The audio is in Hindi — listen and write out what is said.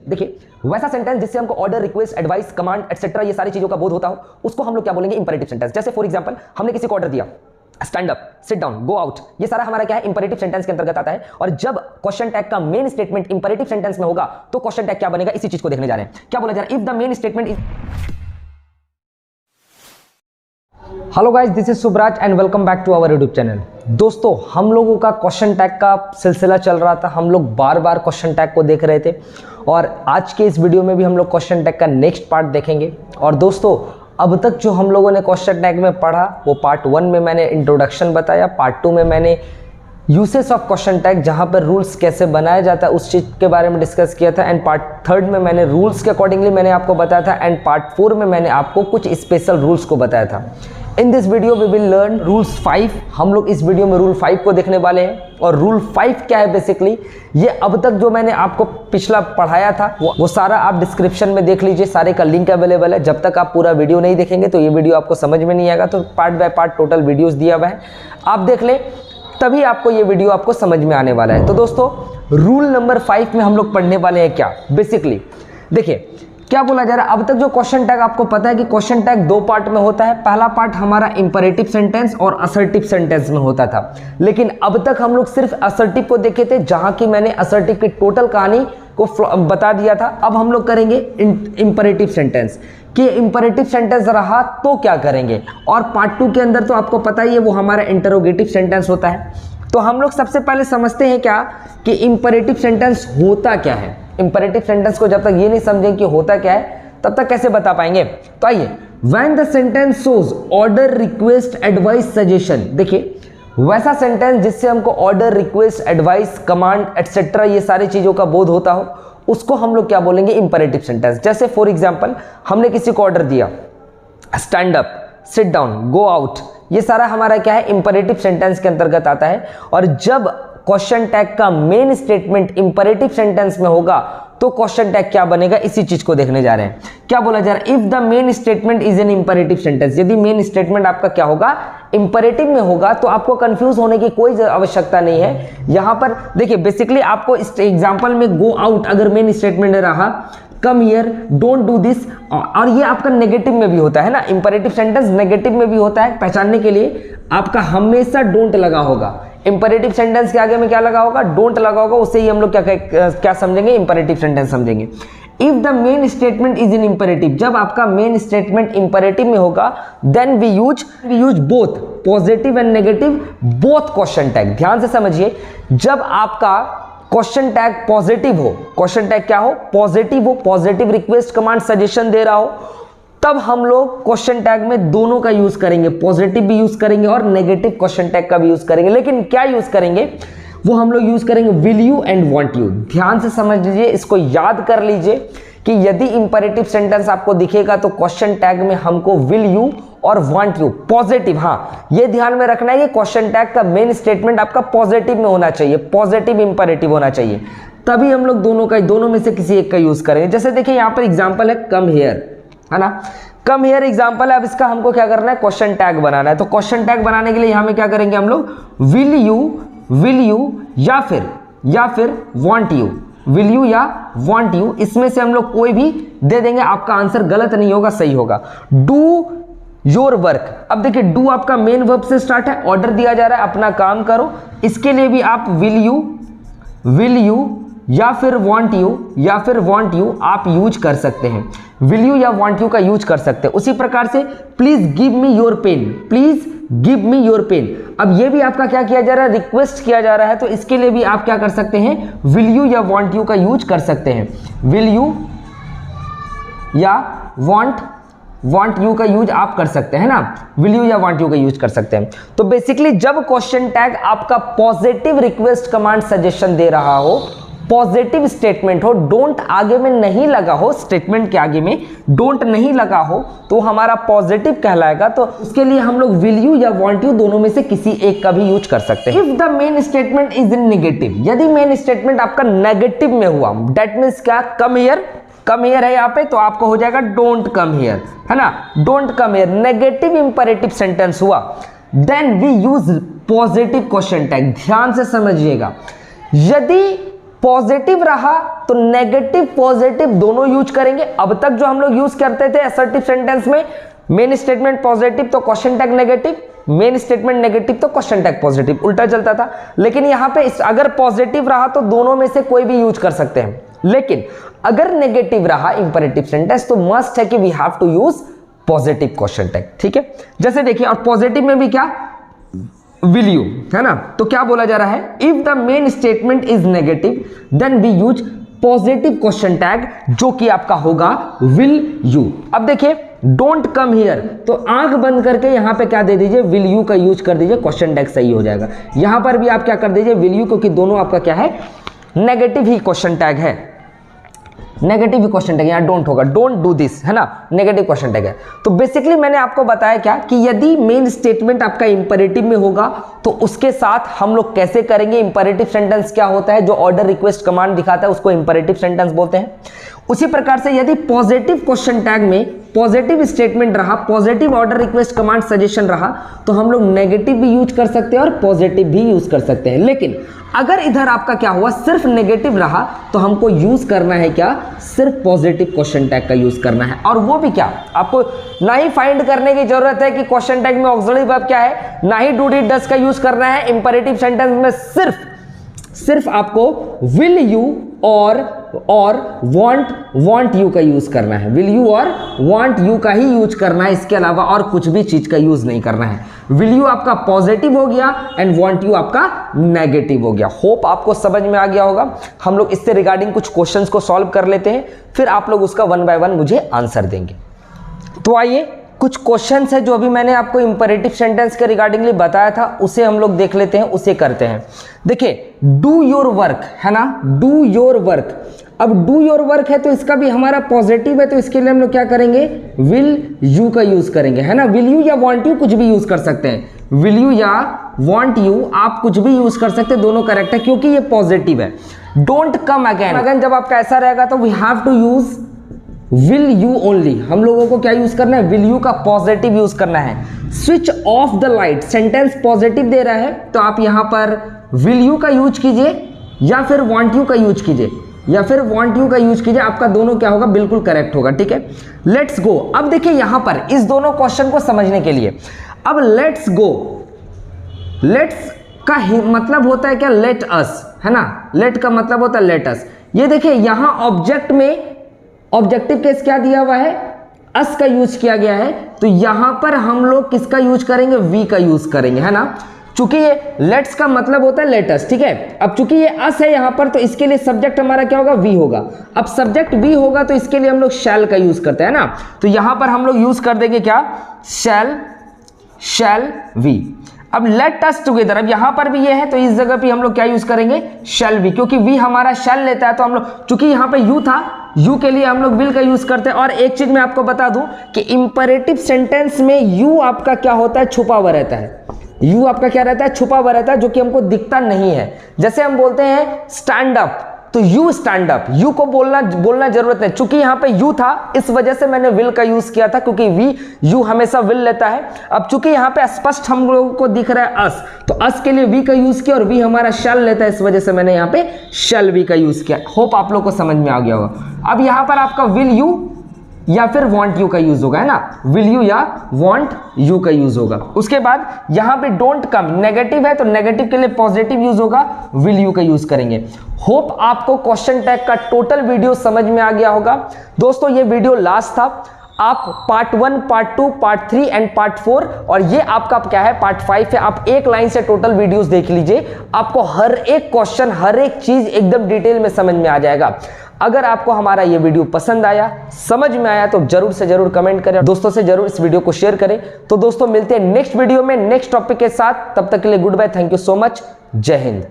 देखिए, वैसा सेंटेंस जिससे हमको order, request, advice, command etcetera ये सारी चीजों का बोध होता हो, उसको हम लोग क्या बोलेंगे? Imperative sentence. जैसे फॉर एग्जांपल हमने किसी को ऑर्डर दिया, stand up, sit down, go out, ये सारा हमारा क्या है? इंपरेटिव सेंटेंस के अंतर्गत आता है। और जब क्वेश्चन टैग का मेन स्टेटमेंट इंपरेटिव सेंटेंस में होगा तो क्वेश्चन टैग क्या बनेगा? इसी चीज को देखने जा रहे हैं। क्या बोला जा रहा है? If the main statement is. Hello guys, this is Subraj and welcome back to our YouTube channel. दोस्तों, हम लोगों का क्वेश्चन टैग का सिलसिला चल रहा था। हम लोग बार बार क्वेश्चन टैग को देख रहे थे और आज के इस वीडियो में भी हम लोग क्वेश्चन टैग का नेक्स्ट पार्ट देखेंगे। और दोस्तों, अब तक जो हम लोगों ने क्वेश्चन टैग में पढ़ा वो पार्ट 1 में मैंने इंट्रोडक्शन बताया, पार्ट 2 में मैंने यूसेज ऑफ क्वेश्चन टैग जहाँ पर रूल्स कैसे बनाया जाता है उस चीज़ के बारे में डिस्कस किया था। एंड पार्ट 3 में मैंने रूल्स के अकॉर्डिंगली मैंने आपको बताया था। एंड पार्ट 4 में मैंने आपको कुछ स्पेशल रूल्स को बताया था। In this video we will learn rules 5। हम लोग इस वीडियो में रूल 5 को देखने वाले हैं। और रूल 5 क्या है? बेसिकली ये अब तक जो मैंने आपको पिछला पढ़ाया था वो सारा आप डिस्क्रिप्शन में देख लीजिए, सारे का लिंक अवेलेबल है। जब तक आप पूरा वीडियो नहीं देखेंगे तो ये वीडियो आपको समझ में नहीं आएगा। तो part by part total videos दिया हुआ है, आप देख लें, तभी आपको ये वीडियो आपको समझ में आने वाला है। तो दोस्तों, रूल नंबर 5 में हम लोग पढ़ने वाले हैं क्या? बेसिकली देखिए क्या बोला जा रहा है। अब तक जो क्वेश्चन टैग आपको पता है कि क्वेश्चन टैग 2 पार्ट में होता है। पहला पार्ट हमारा इंपरेटिव सेंटेंस और असर्टिव सेंटेंस में होता था, लेकिन अब तक हम लोग सिर्फ असर्टिव को देखे थे, जहां की मैंने असर्टिव की टोटल कहानी को बता दिया था। अब हम लोग करेंगे इंपरेटिव सेंटेंस कि इंपरेटिव सेंटेंस रहा तो क्या करेंगे। और पार्ट 2 के अंदर तो आपको पता ही है वो हमारा इंटरोगेटिव सेंटेंस होता है। तो हम लोग सबसे पहले समझते हैं क्या कि इंपरेटिव सेंटेंस होता क्या है। इंपरेटिव सेंटेंस को जब तक ये नहीं समझेंगे कि होता क्या है तब तक कैसे बता पाएंगे। तो आइए, when the sentence shows order, request, advice, suggestion. देखिए, वैसा सेंटेंस जिससे हमको order, request, advice, command etcetera ये सारी चीजों का बोध होता हो उसको हम लोग क्या बोलेंगे? Imperative sentence. जैसे फॉर एग्जांपल हमने किसी को ऑर्डर दिया, stand up, sit down, go out, ये सारा हमारा क्या है? इंपरेटिव सेंटेंस के अंतर्गत आता है। और जब क्वेश्चन टैग का मेन स्टेटमेंट इंपरेटिव सेंटेंस में होगा तो क्वेश्चन टैग क्या बनेगा? इसी चीज को देखने जा रहे हैं। क्या बोला जा रहा है? If the main statement is an imperative sentence. यदि मेन स्टेटमेंट आपका क्या होगा? इंपरेटिव में होगा तो आपको कंफ्यूज होने की कोई आवश्यकता नहीं है। यहां पर देखिए, बेसिकली आपको इस एग्जांपल में गो आउट अगर मेन स्टेटमेंट रहा, come here, don't do this, और ये आपका नेगेटिव में भी होता है ना। इंपरेटिव सेंटेंस नेगेटिव में भी होता है। पहचानने के लिए आपका हमेशा डोंट लगा होगा। इंपरेटिव सेंटेंस के आगे में क्या लगा होगा? डोंट लगा होगा। उससे ही हम लोग क्या समझेंगे? इंपरेटिव सेंटेंस समझेंगे। If the main statement is in imperative, जब आपका मेन स्टेटमेंट इंपरेटिव में होगा, then we use both positive and negative both question tag. ध्यान से समझिए, जब आपका क्वेश्चन टैग पॉजिटिव हो, क्वेश्चन टैग क्या हो? पॉजिटिव हो, पॉजिटिव, रिक्वेस्ट, कमांड, सजेशन दे रहा हो, तब हम लोग क्वेश्चन टैग में दोनों का यूज करेंगे। पॉजिटिव भी यूज करेंगे और नेगेटिव क्वेश्चन टैग का भी यूज करेंगे। लेकिन क्या यूज करेंगे? वो हम लोग यूज करेंगे will you and want you. ध्यान से समझ लीजिए, इसको याद कर लीजिए कि यदि इंपरेटिव सेंटेंस आपको दिखेगा तो क्वेश्चन टैग में हमको विल यू और वांट यू पॉजिटिव, हाँ ये ध्यान में रखना है कि क्वेश्चन टैग का मेन स्टेटमेंट आपका पॉजिटिव में होना चाहिए, पॉजिटिव इंपरेटिव होना चाहिए, तभी हम लोग दोनों में से किसी एक का यूज करेंगे। जैसे देखिए यहाँ पर एग्जाम्पल है कम हियर, है ना। कम हियर एग्जाम्पल है। अब इसका हमको क्या करना है? क्वेश्चन टैग बनाना है। तो क्वेश्चन टैग बनाने के लिए यहां में क्या करेंगे हम लोग? विल यू या फिर वांट यू, विल यू या वांट यू, इसमें से हम लोग कोई भी दे देंगे। आपका आंसर गलत नहीं होगा, सही होगा। Do your work. अब देखिए, डू आपका मेन वर्ब से स्टार्ट है, ऑर्डर दिया जा रहा है अपना काम करो। इसके लिए भी आप विल यू या फिर वांट यू आप यूज कर सकते हैं। विल यू या वांट यू का यूज कर सकते हैं। उसी प्रकार से please give me your pen, please give me your pen. अब ये भी आपका क्या किया जा रहा है? रिक्वेस्ट किया जा रहा है। तो इसके लिए भी आप क्या कर सकते हैं? विल यू या वांट यू का यूज कर सकते हैं। विल यू या वांट यू का यूज आप कर सकते हैं ना। विल यू या वांट यू का यूज कर सकते हैं। तो बेसिकली जब क्वेश्चन टैग आपका पॉजिटिव, रिक्वेस्ट, कमांड, सजेशन दे रहा हो, पॉजिटिव स्टेटमेंट हो, डोंट आगे में नहीं लगा हो, स्टेटमेंट के आगे में डोंट नहीं लगा हो, तो हमारा पॉजिटिव कहलाएगा। तो उसके लिए हम लोग विल यू या वांट यू दोनों में से किसी एक का भी यूज कर सकते हैं। If the main statement is in negative, यदि मेन स्टेटमेंट आपका नेगेटिव में हुआ, दैट मीन्स क्या? कम हियर है यहाँ पे, तो आपको हो जाएगा डोंट कम हियर, है ना। Don't come here negative imperative sentence हुआ, then we use positive question tag. ध्यान से समझिएगा, यदि पॉजिटिव रहा तो नेगेटिव पॉजिटिव दोनों यूज करेंगे। अब तक जो हम लोग यूज करते थे असर्टिव सेंटेंस में, मेन स्टेटमेंट पॉजिटिव तो question tag negative, main statement negative तो क्वेश्चन टैग पॉजिटिव, उल्टा चलता था। लेकिन यहां पे अगर पॉजिटिव रहा तो दोनों में से कोई भी यूज कर सकते हैं, लेकिन अगर नेगेटिव रहा इंपेरेटिव सेंटेंस तो मस्ट है कि we have to use positive question tag, ठीक है। जैसे देखिए, और पॉजिटिव में भी क्या, विल यू, है ना। तो क्या बोला जा रहा है, if the main statement is negative then we use positive question tag, जो कि आपका होगा विल यू। अब देखिए, डोंट कम हियर, तो आंख बंद करके यहां पे क्या दे दीजिए, विल यू का यूज कर दीजिए, क्वेश्चन टैग सही हो जाएगा। यहां पर भी आप क्या कर दीजिए, विल यू, क्योंकि दोनों आपका क्या है, नेगेटिव ही क्वेश्चन टैग है, नेगेटिव ही क्वेश्चन टैग, यहाँ डोंट होगा, डोंट डू दिस, है ना, नेगेटिव क्वेश्चन टैग है। तो बेसिकली मैंने आपको बताया क्या कि यदि मेन स्टेटमेंट आपका इंपेरेटिव में होगा तो उसके साथ हम लोग कैसे करेंगे, इंपेरेटिव सेंटेंस क्या होता है, जो ऑर्डर रिक्वेस्ट कमांड दिखाता है उसको इंपेरेटिव सेंटेंस बोलते हैं। उसी प्रकार से यदि पॉजिटिव क्वेश्चन टैग में पॉजिटिव स्टेटमेंट रहा, positive order request command suggestion रहा, तो हम लोग नेगेटिव भी यूज कर सकते हैं और पॉजिटिव भी यूज कर सकते हैं। लेकिन अगर इधर आपका क्या हुआ, सिर्फ नेगेटिव रहा, तो हमको यूज करना है क्या, सिर्फ पॉजिटिव क्वेश्चन टैग का यूज करना है। और वो भी क्या, आपको ना ही फाइंड करने की जरूरत है कि क्वेश्चन टैग में ऑक्सिलरी वर्ब क्या है, ना ही डू डिड डज का यूज करना है। इंपेरेटिव सेंटेंस में सिर्फ आपको विल यू और वांट यू का यूज करना है, विल यू और वांट यू का ही यूज करना है, इसके अलावा और कुछ भी चीज का यूज नहीं करना है। विल यू आपका पॉजिटिव हो गया एंड वांट यू आपका नेगेटिव हो गया। होप आपको समझ में आ गया होगा। हम लोग इससे रिगार्डिंग कुछ क्वेश्चंस को सॉल्व कर लेते हैं, फिर आप लोग उसका 1 बाय 1 मुझे आंसर देंगे। तो आइए, कुछ क्वेश्चंस है जो अभी मैंने आपको इंपेरेटिव सेंटेंस के रिगार्डिंगली बताया था, उसे हम लोग देख लेते हैं, उसे करते हैं। देखिए, डू योर वर्क, है ना, डू योर वर्क। अब डू योर वर्क है तो इसका भी हमारा पॉजिटिव है, तो इसके लिए हम लोग क्या करेंगे, विल यू का यूज करेंगे, है ना। विल यू या वांट यू कुछ भी यूज कर सकते हैं, विल यू या वांट यू आप कुछ भी यूज कर सकते हैं, दोनों करेक्ट है क्योंकि ये पॉजिटिव है। डोंट कम अगेन जब आपका ऐसा रहेगा तो we have to use will you only. हम लोगों को क्या यूज करना है, विल यू का पॉजिटिव यूज करना है। Switch off the light, sentence positive दे रहा है तो आप यहां पर विल यू का यूज कीजिए या फिर वांट यू का यूज कीजिए, या फिर वांट यू का यूज कीजिए, आपका दोनों क्या होगा, बिल्कुल करेक्ट होगा, ठीक है। Let's go. अब देखिए यहां पर इस दोनों क्वेश्चन को समझने के लिए, अब लेट्स गो, लेट्स का मतलब होता है क्या, लेट अस, है ना, लेट का मतलब होता है लेट अस। ये देखिए यहां ऑब्जेक्ट में ऑब्जेक्टिव केस क्या दिया हुआ है, अस का यूज किया गया है, तो यहां पर हम लोग किसका यूज करेंगे, वी का यूज करेंगे, है ना। चूंकि ये लेट्स का मतलब होता है लेटस, ठीक है। अब चूंकि ये अस है यहां पर, तो इसके लिए सब्जेक्ट हमारा क्या होगा, वी होगा। अब सब्जेक्ट वी होगा तो इसके लिए हम लोग शैल का यूज करते हैं ना, तो यहां पर हम लोग यूज कर देंगे क्या, शैल वी। अब लेट अस टुगेदर, अब यहां पर भी ये है तो इस जगह पे हम लोग क्या यूज करेंगे, शैल वी, क्योंकि वी हमारा शैल लेता है, तो हम लोग चूंकि यहां पे यू था, यू के लिए हम लोग विल का यूज करते हैं। और एक चीज मैं आपको बता दूं कि इंपेरेटिव सेंटेंस में यू आपका क्या होता है, छुपा हुआ रहता है। यू आपका क्या रहता है, छुपा हुआ रहता है, जो कि हमको दिखता नहीं है। जैसे हम बोलते हैं स्टैंड अप, तो यू स्टैंड अप, यू को बोलना जरूरत नहीं, चूंकि यहां पे यू था इस वजह से मैंने विल का यूज किया था, क्योंकि वी यू हमेशा विल लेता है। अब चूंकि यहां पे स्पष्ट हम लोगों को दिख रहा है अस, तो अस के लिए वी का यूज किया और वी हमारा शैल लेता है, इस वजह से मैंने यहां पे शैल वी का यूज किया। होप आप लोग को समझ में आ गया होगा। अब यहां पर आपका विल यू या फिर वांट यू का यूज होगा, है ना, विल यू या वांट यू का यूज होगा। उसके बाद यहां पे डोंट कम नेगेटिव है, तो नेगेटिव के लिए पॉजिटिव यूज होगा, विल यू का यूज करेंगे। होप आपको क्वेश्चन टैग का टोटल वीडियो समझ में आ गया होगा। दोस्तों ये वीडियो लास्ट था, आप part 1, part 2, part 3 and part 4, और ये आपका क्या है, पार्ट 5 है। आप एक लाइन से टोटल वीडियोस देख लीजिए, आपको हर एक क्वेश्चन, हर एक चीज एकदम डिटेल में समझ में आ जाएगा। अगर आपको हमारा ये वीडियो पसंद आया, समझ में आया, तो जरूर से जरूर कमेंट करें, दोस्तों से जरूर इस वीडियो को शेयर करें। तो दोस्तों मिलते हैं नेक्स्ट वीडियो में नेक्स्ट टॉपिक के साथ, तब तक के लिए good bye, thank you so much, जय हिंद।